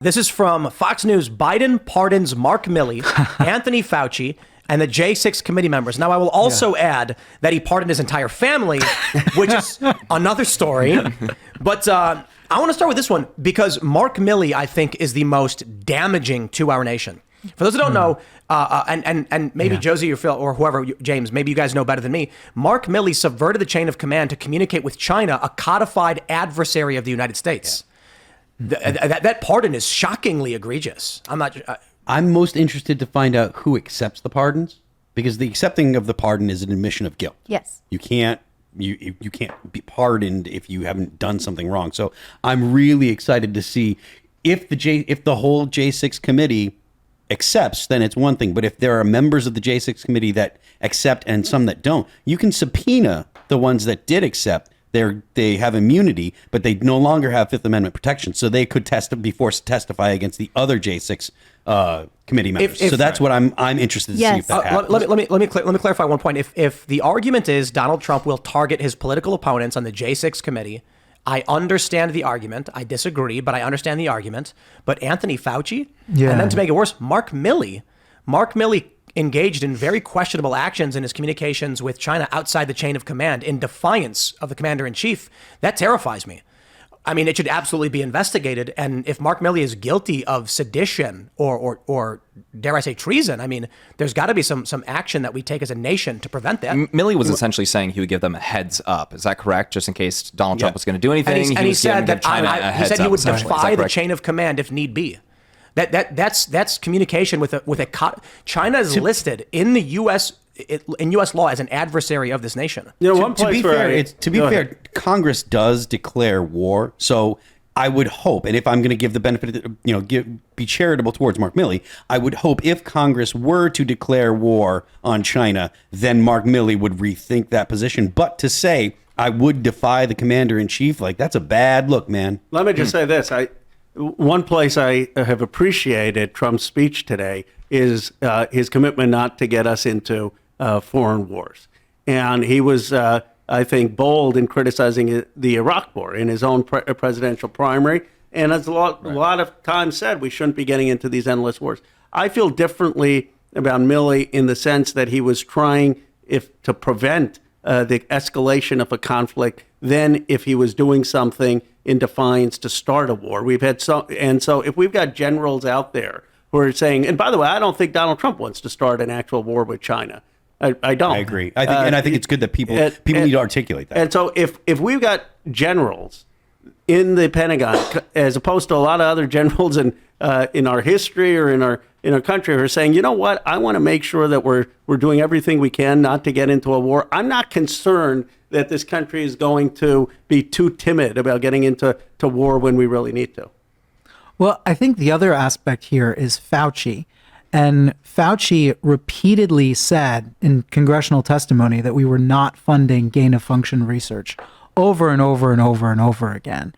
This is from Fox News. Biden pardons Mark Milley, Anthony Fauci, and the J6 committee members. Now, I will also add that he pardoned his entire family, which is another story. But I want to start with this one because Mark Milley, I think, is the most damaging to our nation. For those who don't know, and maybe Josie or Phil or whoever, James, maybe you guys know better than me, Mark Milley subverted the chain of command to communicate with China, a codified adversary of the United States. That pardon is shockingly egregious. I'm most interested to find out who accepts the pardons, because the accepting of the pardon is an admission of guilt. Yes. You can't be pardoned if you haven't done something wrong. So I'm really excited to see if the whole J6 committee accepts, then it's one thing. But if there are members of the J6 committee that accept and some that don't, you can subpoena the ones that did accept. They have immunity, but they no longer have Fifth Amendment protection, so they could be forced to testify against the other J6 committee members. So that's what I'm interested to see if that happens. Let me clarify one point. If the argument is Donald Trump will target his political opponents on the J6 committee, I understand the argument. I disagree, but I understand the argument. But Anthony Fauci, and then to make it worse, Mark Milley engaged in very questionable actions in his communications with China outside the chain of command in defiance of the commander-in-chief. That terrifies me. I mean, it should absolutely be investigated. And if Mark Milley is guilty of sedition or dare I say treason, I mean, there's got to be some action that we take as a nation to prevent that. Milley was essentially saying he would give them a heads up. Is that correct? Just in case Donald Trump was going to do anything. And he said that he said he would defy the correct? chain of command if need be. That's communication with China is listed in the U.S. in U.S. law as an adversary of this nation. You know, to be fair, Congress does declare war. So I would hope, and if I'm going to give the benefit, be charitable towards Mark Milley, I would hope if Congress were to declare war on China, then Mark Milley would rethink that position. But to say I would defy the commander in chief, like that's a bad look, man. Let me just say this. One place I have appreciated Trump's speech today is his commitment not to get us into foreign wars. And he was, I think, bold in criticizing the Iraq war in his own presidential primary. And as a lot of times said, we shouldn't be getting into these endless wars. I feel differently about Milley in the sense that he was trying to prevent the escalation of a conflict than if he was doing something in defiance to start a war. So if we've got generals out there who are saying, and by the way, I don't think Donald Trump wants to start an actual war with China. I don't. I agree. I think it's good that people need to articulate that. And so if we've got generals in the Pentagon, as opposed to a lot of other generals in our history or in our country, who are saying, you know what, I want to make sure that we're doing everything we can not to get into a war. I'm not concerned that this country is going to be too timid about getting into war when we really need to. Well, I think the other aspect here is Fauci. And Fauci repeatedly said in congressional testimony that we were not funding gain-of-function research over and over and over and over again.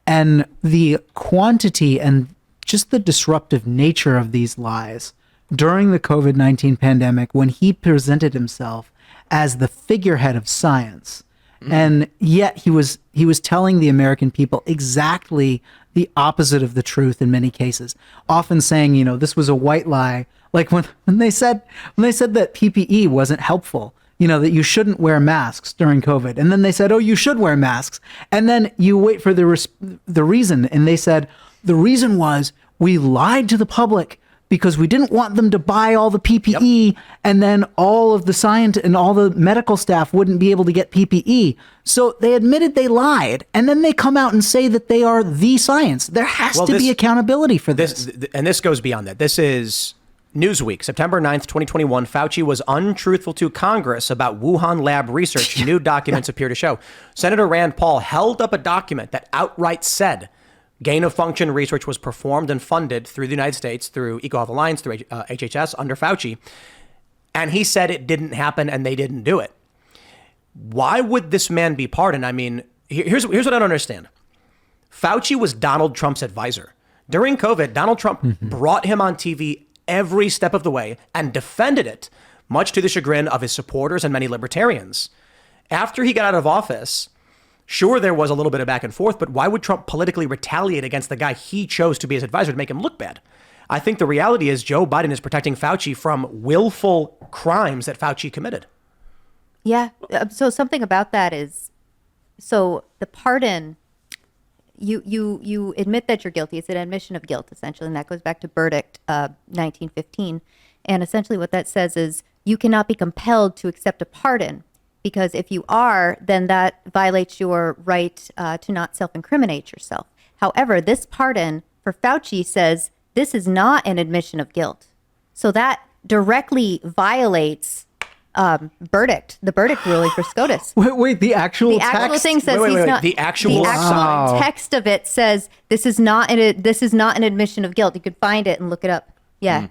And the quantity and just the disruptive nature of these lies during the COVID-19 pandemic, when he presented himself as the figurehead of science, and yet he was telling the American people exactly the opposite of the truth in many cases, often saying, this was a white lie. Like when they said that PPE wasn't helpful, that you shouldn't wear masks during COVID. And then they said, oh, you should wear masks. And then you wait for the reason. And they said, the reason was we lied to the public because we didn't want them to buy all the PPE, and then all of the science and all the medical staff wouldn't be able to get PPE. So they admitted they lied, and then they come out and say that they are the science. There has to be accountability for this. And this goes beyond that. This is Newsweek, September 9th, 2021. Fauci was untruthful to Congress about Wuhan lab research, new documents appear to show. Senator Rand Paul held up a document that outright said gain-of-function research was performed and funded through the United States, through EcoHealth Alliance, through HHS, under Fauci. And he said it didn't happen and they didn't do it. Why would this man be pardoned? I mean, here's what I don't understand. Fauci was Donald Trump's advisor. During COVID, Donald Trump brought him on TV every step of the way and defended it, much to the chagrin of his supporters and many libertarians. After he got out of office, Sure, there was a little bit of back and forth, but why would Trump politically retaliate against the guy he chose to be his advisor to make him look bad? I think the reality is Joe Biden is protecting Fauci from willful crimes that Fauci committed. Yeah. So something about that is, so the pardon, you admit that you're guilty. It's an admission of guilt, essentially, and that goes back to verdict 1915. And essentially what that says is you cannot be compelled to accept a pardon, because if you are, then that violates your right to not self-incriminate yourself. However, this pardon for Fauci says this is not an admission of guilt. So that directly violates the verdict ruling for SCOTUS. Wait, the actual text? Thing says Wait, he's not. the actual Wow. text of it says this is not an admission of guilt. You could find it and look it up. Yeah,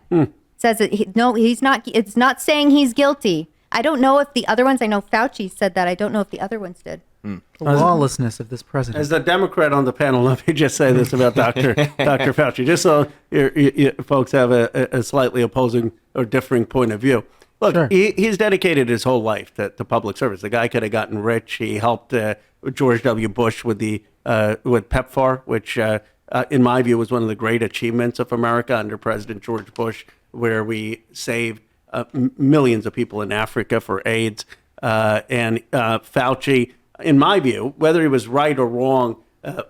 says that he's not. It's not saying he's guilty. I don't know if the other ones. I know Fauci said that. I don't know if the other ones did. The lawlessness of this president. As the Democrat on the panel, let me just say this about Dr. Fauci, just so you folks have a slightly opposing or differing point of view. Look, Sure. he's dedicated his whole life to public service. The guy could have gotten rich. He helped George W. Bush with PEPFAR, which, in my view, was one of the great achievements of America under President George Bush, where we saved millions of people in Africa for AIDS. And Fauci, in my view, whether he was right or wrong,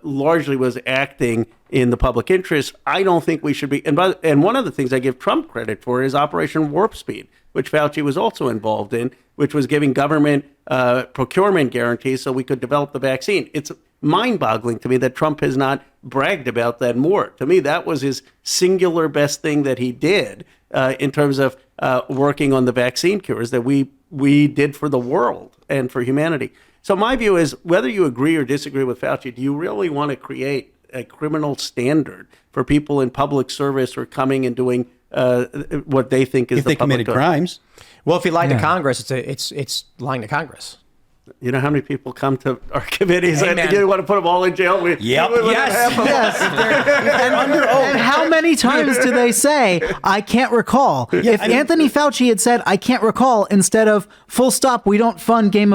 largely was acting in the public interest. I don't think we should be. And one of the things I give Trump credit for is Operation Warp Speed, which Fauci was also involved in, which was giving government procurement guarantees so we could develop the vaccine. It's mind-boggling to me that Trump has not bragged about that more. To me, that was his singular best thing that he did in terms of working on the vaccine cures that we did for the world and for humanity. So my view is, whether you agree or disagree with Fauci, do you really want to create a criminal standard for people in public service or coming and doing what they think is If they committed crimes. Well, if he lied to Congress, it's lying to Congress. You know how many people come to our committees Hey, and man. you want to put them all in jail? Yep. Yes. And how many times do they say, I can't recall? If Anthony Fauci had said, I can't recall, instead of full stop, we don't fund gain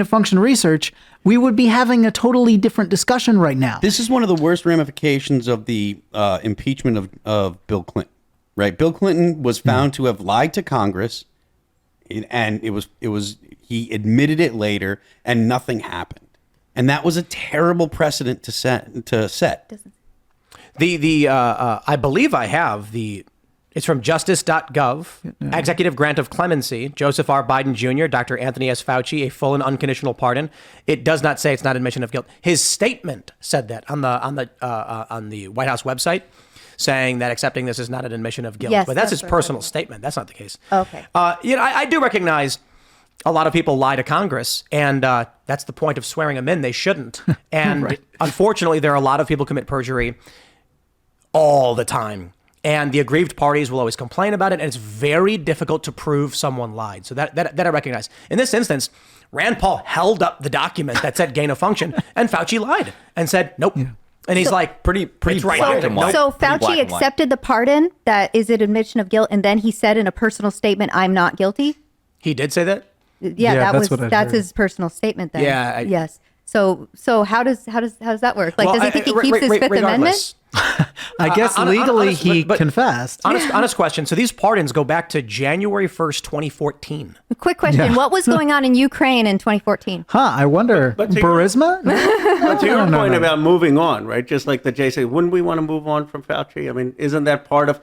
of function research, we would be having a totally different discussion right now. This is one of the worst ramifications of the impeachment of Bill Clinton, right? Bill Clinton was found to have lied to Congress, and he admitted it later, and nothing happened. And that was a terrible precedent to set. I believe I have it's from justice.gov, executive grant of clemency, Joseph R. Biden Jr., Dr. Anthony S. Fauci, a full and unconditional pardon. It does not say it's not admission of guilt. His statement said that on the White House website, saying that accepting this is not an admission of guilt. Yes, but that's his what I personal read. statement. That's not the case. Okay. I do recognize a lot of people lie to Congress, and that's the point of swearing them in. They shouldn't. And unfortunately, there are a lot of people commit perjury all the time. And the aggrieved parties will always complain about it, and it's very difficult to prove someone lied. So that I recognize. In this instance, Rand Paul held up the document that said gain of function, and Fauci lied and said, nope. Yeah. And he's like, pretty right. black and white. So Pretty black Fauci and white. accepted the pardon, that is an admission of guilt, and then he said in a personal statement, I'm not guilty. He did say that? Yeah, that's what I'd that's heard. his personal statement then. Yeah, yes. So how does that work? Like, does he think he keeps his Fifth Amendment? I guess legally he confessed. Honest question. So these pardons go back to January 1st, 2014. Quick question. What was going on in Ukraine in 2014? I wonder. But to Burisma? But to your point about moving on, right? Just like the Jay said, wouldn't we want to move on from Fauci? I mean, isn't that part of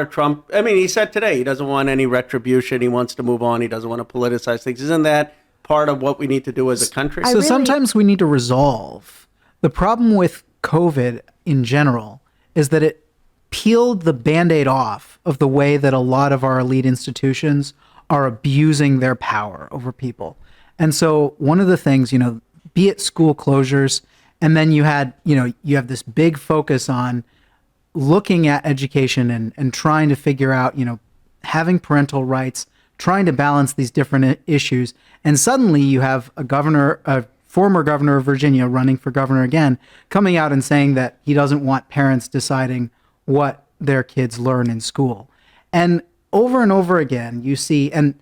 Trump? I mean, he said today he doesn't want any retribution. He wants to move on. He doesn't want to politicize things. Isn't that part of what we need to do as a country? So sometimes we need to resolve. The problem with COVID in general is that it peeled the Band-Aid off of the way that a lot of our elite institutions are abusing their power over people. And so one of the things, be it school closures, and then you have this big focus on looking at education and trying to figure out, having parental rights, trying to balance these different issues. And suddenly you have a former governor of Virginia running for governor again, coming out and saying that he doesn't want parents deciding what their kids learn in school. And over again, you see, and,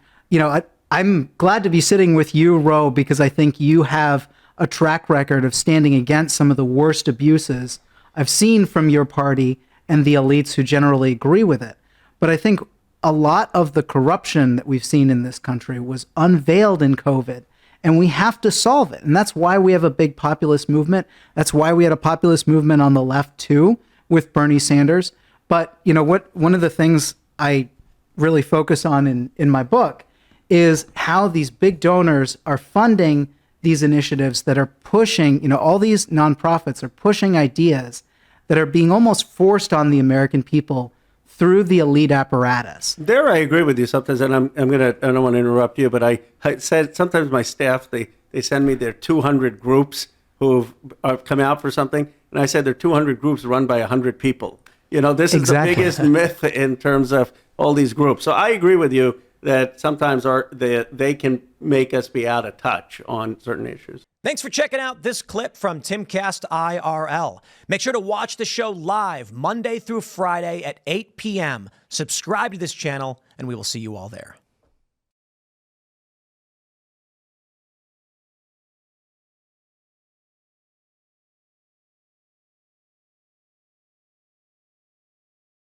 I'm glad to be sitting with you, Ro, because I think you have a track record of standing against some of the worst abuses I've seen from your party and the elites who generally agree with it. But I think a lot of the corruption that we've seen in this country was unveiled in COVID, and we have to solve it. And that's why we have a big populist movement. That's why we had a populist movement on the left too, with Bernie Sanders. But you know what? One of the things I really focus on in my book is how these big donors are funding these initiatives that are pushing, all these nonprofits are pushing ideas that are being almost forced on the American people through the elite apparatus. There, I agree with you sometimes, and I don't want to interrupt you, but I said sometimes my staff, they send me their 200 groups who've come out for something, and I said there are 200 groups run by 100 people. This is Exactly. the biggest myth in terms of all these groups. So I agree with you that sometimes they can make us be out of touch on certain issues. Thanks for checking out this clip from Timcast IRL. Make sure to watch the show live Monday through Friday at 8 p.m. Subscribe to this channel, and we will see you all there.